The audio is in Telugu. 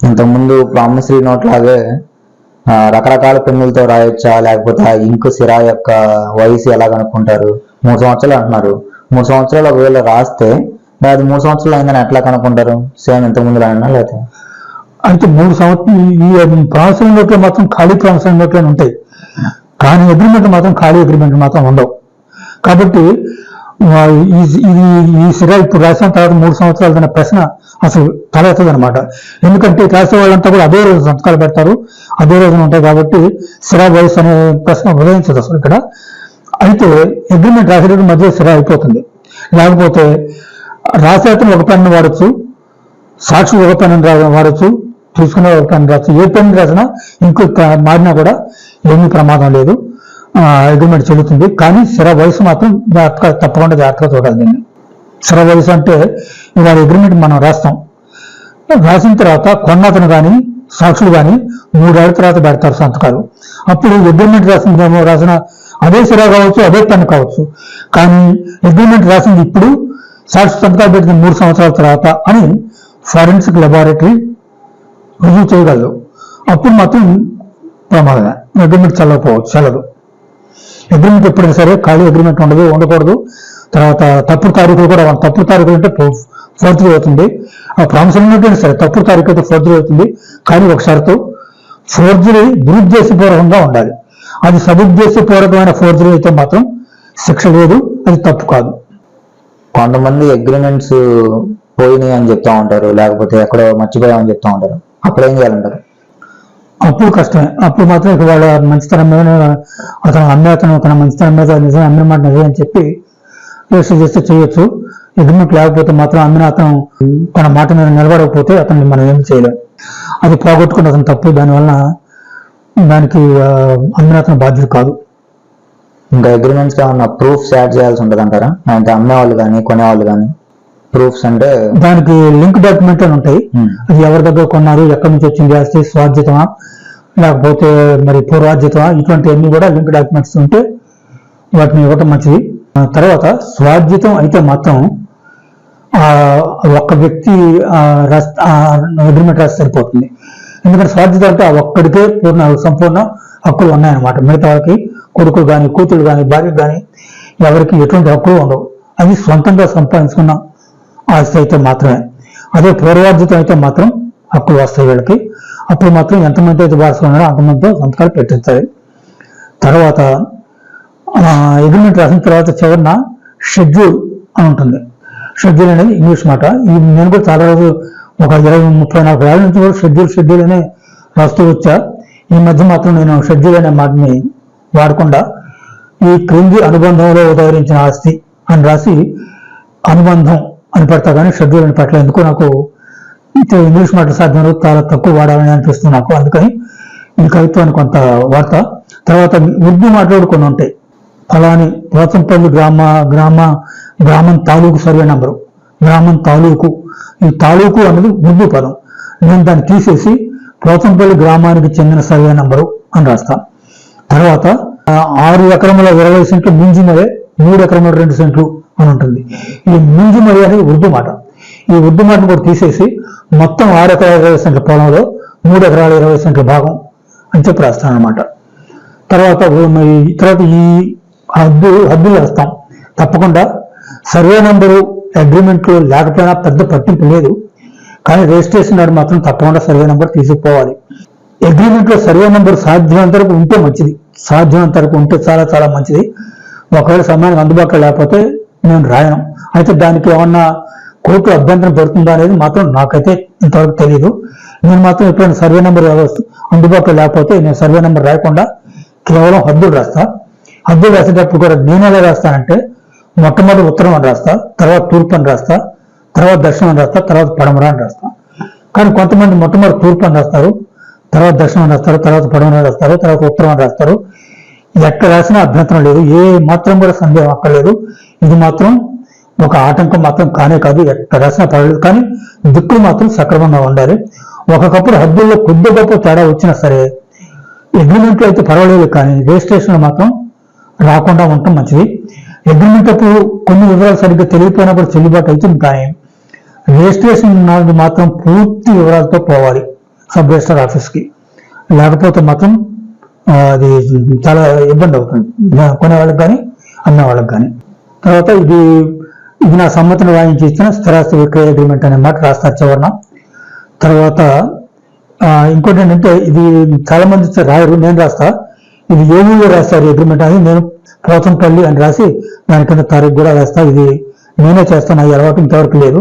ఇంతకుముందు ప్రామిసరీ నోట్ లాగే రకరకాల పెన్నులతో రాయొచ్చా, లేకపోతే ఆ ఇంకు సిరా యొక్క వయసు ఎలా కనుక్కుంటారు? 3 సంవత్సరాలు అంటున్నారు. 3 సంవత్సరాలు ఒకవేళ రాస్తే అది 3 సంవత్సరాలు అయిందని ఎట్లా కనుక్కుంటారు? సేమ్ ఇంతకుముందు రాయనా లేకపోతే? అంటే 3 సంవత్సరాలు ఈ ప్రామిసరీ నోట్లో మాత్రం ఖాళీ ప్రామిసరీ నోట్లే ఉంటాయి, కానీ అగ్రిమెంట్ మాత్రం ఖాళీ అగ్రిమెంట్ మాత్రం ఉండవు. కాబట్టి ఈ సిరా ఇప్పుడు రాసిన తర్వాత 3 సంవత్సరాలు అనే ప్రశ్న అసలు తలెత్తదు అనమాట. ఎందుకంటే రాసే వాళ్ళంతా కూడా అదే రోజు సంతకాలు పెడతారు, అదే రోజున ఉంటాయి. కాబట్టి సిరా వయసు అనే ప్రశ్న ఉదయించదు అసలు ఇక్కడ. అయితే అగ్రిమెంట్ రాసేటప్పుడు మధ్య సిరా అయిపోతుంది. లేకపోతే రాసేతను ఒక పెన్ను వాడచ్చు, సాక్షి ఒక పెన్ను వాడచ్చు, తీసుకునే ఒక పెన్ను రావచ్చు. ఏ పెన్ను రాసినా ఇంకో మారినా కూడా ఏమీ ప్రమాదం లేదు, అగ్రిమెంట్ చెల్లుతుంది. కానీ సిరా వయసు మాత్రం తప్పకుండా జాగ్రత్తగా చూడాలి. దీన్ని సిరా వయసు అంటే ఇవాళ అగ్రిమెంట్ మనం రాస్తాం, రాసిన తర్వాత కొన్నతను కానీ సాక్షులు కానీ 3 ఏళ్ల తర్వాత పెడతారు సంతకాలు. అప్పుడు అగ్రిమెంట్ రాసిన అదే సిరా కావచ్చు, అదే పెన్ను కావచ్చు, కానీ అగ్రిమెంట్ రాసింది ఇప్పుడు, సాక్షి సంతకాలు పెట్టిన 3 సంవత్సరాల తర్వాత అని ఫారెన్సిక్ లెబారెటరీ రుజువు చేయగలదు. అప్పుడు మాత్రం ప్రమాదమే, అగ్రిమెంట్ చెల్లదు. అగ్రిమెంట్ ఎప్పుడైనా సరే ఖాళీ అగ్రిమెంట్ ఉండకూడదు. తర్వాత తప్పుడు తారీఖులు కూడా, తప్పుడు తారీఖులు అంటే ఫోర్జరీ అవుతుంది. ఆ ప్రామిసరీ నోట్ అయినా సరే తప్పుడు తారీఖు అయితే ఫోర్జరీ అవుతుంది. కానీ ఒక షరతు, ఫోర్జరీ దురుద్దేశపూర్వకంగా ఉండాలి. అది సదుద్దేశపూర్వకమైన ఫోర్జరీ అయితే మాత్రం శిక్ష లేదు, అది తప్పు కాదు. కొంతమంది అగ్రిమెంట్స్ పోయినాయి అని చెప్తా ఉంటారు, లేకపోతే ఎక్కడో మర్చిపోయామని చెప్తా ఉంటారు. అప్పుడు ఏం చేయాలంటారు? అప్పుడు కష్టమే. అప్పుడు మాత్రం ఇక వాళ్ళ మంచితనం మీద, అతను తన మంచితనం మీద నిజంగా అమ్మిన మాట నిజం అని చెప్పి రిజిస్టర్ చేస్తే చేయొచ్చు. అగ్రిమెంట్ లేకపోతే మాత్రం అతను తన మాట మీద నిలబడకపోతే అతన్ని మనం ఏం చేయలేం. అది పోగొట్టుకుని అతను తప్పు, దానికి అతను బాధ్యత కాదు. ఇంకా అగ్రిమెంట్స్ ఏమన్నా ప్రూఫ్స్ యాడ్ చేయాల్సి ఉంటుంది అంటారా? అంటే అమ్మేవాళ్ళు కానీ కొనేవాళ్ళు కానీ ప్రూఫ్స్ అంటే దానికి లింక్ డాక్యుమెంట్ అని ఉంటాయి. అది ఎవరి దగ్గర కొన్నారు, ఎక్కడి నుంచి వచ్చింది, ఆస్తి స్వాధ్యతమా లేకపోతే మరి పూర్వాధ్యతమా, ఇటువంటివన్నీ కూడా లింక్ డాక్యుమెంట్స్ ఉంటే వాటిని ఇవ్వటం మంచిది. తర్వాత స్వాధ్యతం అయితే మాత్రం ఒక్క వ్యక్తి అగ్రిమెంట్ రాసి సరిపోతుంది. ఎందుకంటే స్వాధ్యత అంటే ఆ ఒక్కడికే సంపూర్ణ హక్కులు ఉన్నాయన్నమాట. మిగతా వాళ్ళకి కొడుకులు కానీ, కూతురు కానీ, భార్యకు కానీ ఎవరికి ఎటువంటి హక్కులు ఉండవు. అది సొంతంగా సంపాదించుకున్న ఆస్తి అయితే మాత్రమే. అదే పూర్వార్జితం అయితే మాత్రం హక్కులు వస్తాయి వీళ్ళకి. అప్పుడు మాత్రం ఎంతమంది అయితే వారసులు ఉన్నారో అంతమందితో సంతకాలు పెట్టించాలి. తర్వాత అగ్రిమెంట్ రాసిన తర్వాత చివరిన షెడ్యూల్ అని ఉంటుంది. షెడ్యూల్ అనేది ఇంగ్లీష్ మాట. నేను కూడా చాలా రోజు ఒక 20-30-40 ఏళ్ళ నుంచి కూడా షెడ్యూల్ అనే రాస్తూ వచ్చా. ఈ మధ్య మాత్రం నేను షెడ్యూల్ అనే మాటని వాడకుండా ఈ క్రింది అనుబంధంలో ఉదహరించిన ఆస్తి అని రాసి అనుబంధం అని పెడతా, కానీ షెడ్యూల్ అని పెట్టలేదు. ఎందుకు నాకు ఇంగ్లీష్ మాట సాధ్యం చాలా తక్కువ వాడాలని అనిపిస్తుంది నాకు. అందుకని ఈ కవిత్వాన్ని కొంత వాడతా. తర్వాత ఉర్దూ మాట్లాడు కొన్ని ఉంటాయి. ఫలాని పోచంపల్లి గ్రామం తాలూకు సర్వే నంబరు, గ్రామం తాలూకు. ఈ తాలూకు అనేది ఉర్దూ పదం. నేను దాన్ని తీసేసి పోచంపల్లి గ్రామానికి చెందిన సర్వే నంబరు అని రాస్తా. తర్వాత 6 ఎకరముల 20 సెంట్లు మింజినవే 3 ఎకరముల 2 సెంట్లు అని ఉంటుంది. ఈ మింజినవి అనేది ఉర్దూ మాట. ఈ ఉర్దూ మాటను కూడా తీసేసి మొత్తం 6 ఎకరాల 20 సెంట్ల పొలంలో 3 ఎకరాల 20 సెంట్ల భాగం అని చెప్పి రాస్తాను అనమాట. తర్వాత ఈ హద్దులు రాస్తాం. తప్పకుండా సర్వే నంబరు అగ్రిమెంట్లో లేకపోయినా పెద్ద పట్టింపు లేదు, కానీ రిజిస్ట్రేషన్ నాడు మాత్రం తప్పకుండా సర్వే నెంబర్ తీసుకుపోవాలి. అగ్రిమెంట్లో సర్వే నెంబర్ సాధ్యమంత వరకు ఉంటే మంచిది, సాధ్యమంత వరకు ఉంటే చాలా చాలా మంచిది. ఒకవేళ సమయానికి అందుబాటులో లేకపోతే నేను రాయను. అయితే దానికి ఏమన్నా కోర్టు అభ్యంతరం పెడుతుందా అనేది మాత్రం నాకైతే ఇంతవరకు తెలియదు. నేను మాత్రం ఎప్పుడైనా సర్వే నెంబర్ అందుబాటులో లేకపోతే నేను సర్వే నెంబర్ రాయకుండా కేవలం హద్దులు రాస్తా. హద్దులు రాసేటప్పుడు కూడా నేను ఎలా రాస్తానంటే మొట్టమొదటి ఉత్తరం అని రాస్తా, తర్వాత తూర్పు అని రాస్తా, తర్వాత దక్షిణం అని రాస్తా, తర్వాత పడమర అని రాస్తా. కానీ కొంతమంది మొట్టమొదటి తూర్పు అని రాస్తారు, తర్వాత దక్షిణం రాస్తారు, తర్వాత పడమర రాస్తారు, తర్వాత ఉత్తరం అని రాస్తారు. ఎక్కడ రాసినా అభ్యంతరం లేదు, ఏ మాత్రం కూడా సందేహం అక్కర్లేదు. ఇది మాత్రం ఒక ఆటంకం మాత్రం కానే కాదు, ఎక్కడ రాసినా పర్వాలేదు. కానీ దిక్కులు మాత్రం సక్రమంగా ఉండాలి. ఒకప్పుడు హద్దుల్లో కొద్ది గొప్ప తేడా వచ్చినా సరే అగ్రిమెంట్లో అయితే పర్వాలేదు, కానీ రిజిస్ట్రేషన్లో మాత్రం రాకుండా ఉండటం మంచిది. అగ్రిమెంట్ అప్పుడు కొన్ని వివరాలు సరిగ్గా తెలియకపోయినా కూడా చెల్లుబాటు అవుతుంది, కానీ రిజిస్ట్రేషన్ మాత్రం పూర్తి వివరాలతో పోవాలి. సబ్ రిజిస్టర్ ఆఫీస్కి. లేకపోతే మాత్రం అది చాలా ఇబ్బంది అవుతుంది కొనేవాళ్ళకి కానీ అమ్మేవాళ్ళకి కానీ. తర్వాత ఇది నా సమ్మతిని వాయించి ఇచ్చిన స్థిరాస్తి విక్రయ అగ్రిమెంట్ అనే మాట రాస్తారు చివరన. తర్వాత ఇంకోటి ఏంటంటే ఇది చాలా మంది రాయరు, నేను రాస్తా. ఇది ఏ ఊళ్ళో రాస్తారు అగ్రిమెంట్ అని నేను పోతంపల్లి అని రాసి దాని కింద తారీఖు కూడా వేస్తా. ఇది నేనే చేస్తాను, ఈ అలవాటు ఇంతవరకు లేదు.